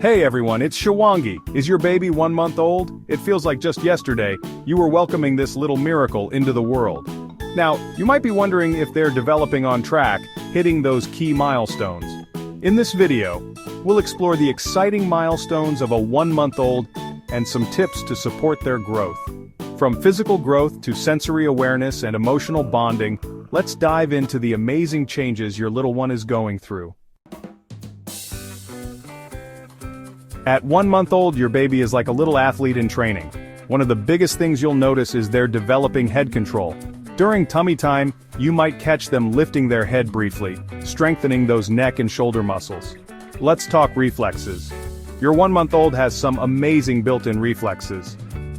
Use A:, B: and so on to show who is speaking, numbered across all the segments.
A: Hey everyone, it's Shawangi. Is your baby 1 month old? It feels like just yesterday, you were welcoming this little miracle into the world. Now, you might be wondering if they're developing on track, hitting those key milestones. In this video, we'll explore the exciting milestones of a 1 month old and some tips to support their growth. From physical growth to sensory awareness and emotional bonding, let's dive into the amazing changes your little one is going through. At 1 month old, your baby is like a little athlete in training. One of the biggest things you'll notice is their developing head control. During tummy time, you might catch them lifting their head briefly, strengthening those neck and shoulder muscles. Let's talk reflexes. Your 1 month old has some amazing built-in reflexes.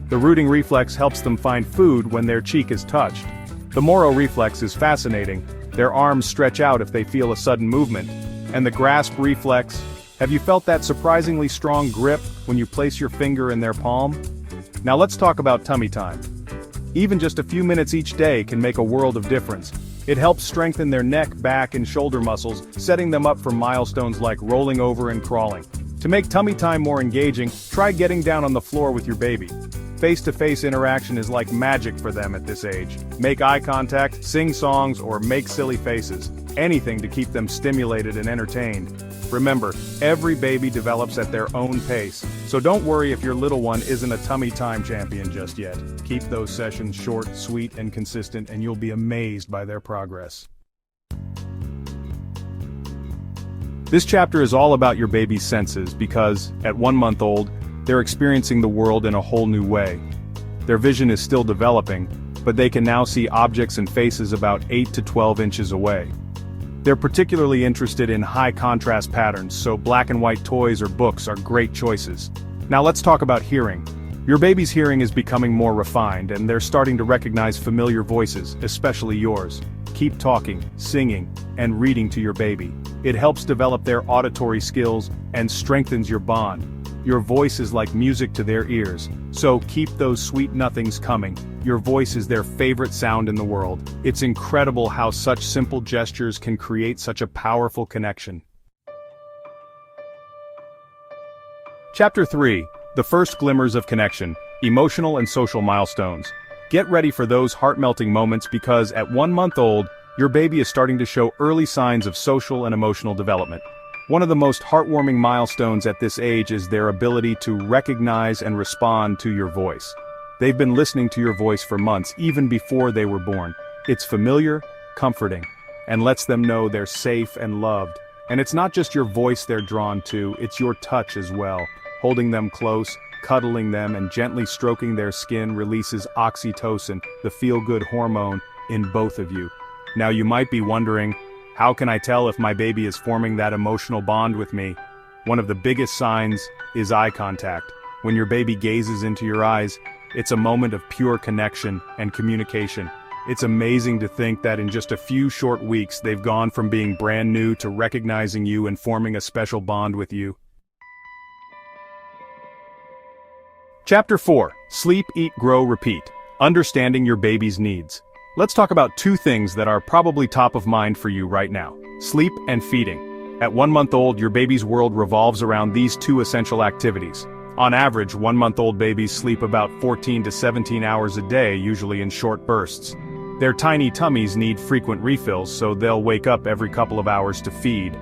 A: The rooting reflex helps them find food when their cheek is touched. The Moro reflex is fascinating. Their arms stretch out if they feel a sudden movement. And the grasp reflex, have you felt that surprisingly strong grip when you place your finger in their palm? Now let's talk about tummy time. Even just a few minutes each day can make a world of difference. It helps strengthen their neck, back, and shoulder muscles, setting them up for milestones like rolling over and crawling. To make tummy time more engaging, try getting down on the floor with your baby. Face-to-face interaction is like magic for them at this age. Make eye contact, sing songs, or make silly faces. Anything to keep them stimulated and entertained. Remember, every baby develops at their own pace, so don't worry if your little one isn't a tummy time champion just yet. Keep those sessions short, sweet, and consistent, and you'll be amazed by their progress. This chapter is all about your baby's senses because, at 1 month old, they're experiencing the world in a whole new way. Their vision is still developing, but they can now see objects and faces about 8 to 12 inches away. They're particularly interested in high-contrast patterns, so black and white toys or books are great choices. Now let's talk about hearing. Your baby's hearing is becoming more refined, and they're starting to recognize familiar voices, especially yours. Keep talking, singing, and reading to your baby. It helps develop their auditory skills and strengthens your bond. Your voice is like music to their ears, so keep those sweet nothings coming. Your voice is their favorite sound in the world. It's incredible how such simple gestures can create such a powerful connection. Chapter 3. The First Glimmers of Connection, Emotional and Social Milestones. Get ready for those heart-melting moments because at 1 month old, your baby is starting to show early signs of social and emotional development. One of the most heartwarming milestones at this age is their ability to recognize and respond to your voice. They've been listening to your voice for months, even before they were born. It's familiar, comforting, and lets them know they're safe and loved. And it's not just your voice they're drawn to, it's your touch as well. Holding them close, cuddling them, and gently stroking their skin releases oxytocin, the feel-good hormone, in both of you. Now you might be wondering, how can I tell if my baby is forming that emotional bond with me? One of the biggest signs is eye contact. When your baby gazes into your eyes, it's a moment of pure connection and communication. It's amazing to think that in just a few short weeks they've gone from being brand new to recognizing you and forming a special bond with you. Chapter 4. Sleep, Eat, Grow, Repeat. Understanding your baby's needs. Let's talk about 2 things that are probably top of mind for you right now. Sleep and feeding. At 1 month old, your baby's world revolves around these 2 essential activities. On average, 1 month old babies sleep about 14 to 17 hours a day, usually in short bursts. Their tiny tummies need frequent refills, so they'll wake up every couple of hours to feed.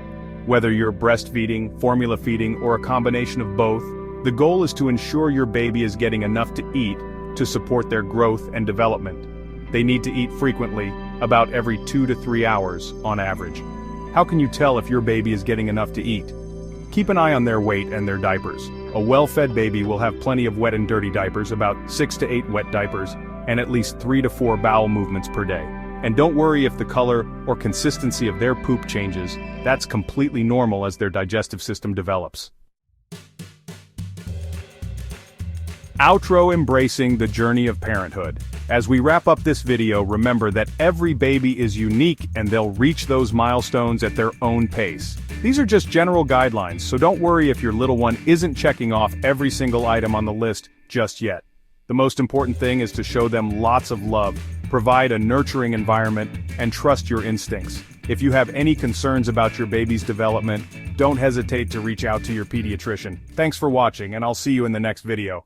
A: Whether you're breastfeeding, formula feeding, or a combination of both, the goal is to ensure your baby is getting enough to eat to support their growth and development. They need to eat frequently, about every 2 to 3 hours, on average. How can you tell if your baby is getting enough to eat? Keep an eye on their weight and their diapers. A well-fed baby will have plenty of wet and dirty diapers, about 6 to 8 wet diapers, and at least 3 to 4 bowel movements per day. And don't worry if the color or consistency of their poop changes. That's completely normal as their digestive system develops. Outro: embracing the journey of parenthood. As we wrap up this video, remember that every baby is unique and they'll reach those milestones at their own pace. These are just general guidelines, so don't worry if your little one isn't checking off every single item on the list just yet. The most important thing is to show them lots of love, provide a nurturing environment, and trust your instincts. If you have any concerns about your baby's development, don't hesitate to reach out to your pediatrician. Thanks for watching, and I'll see you in the next video.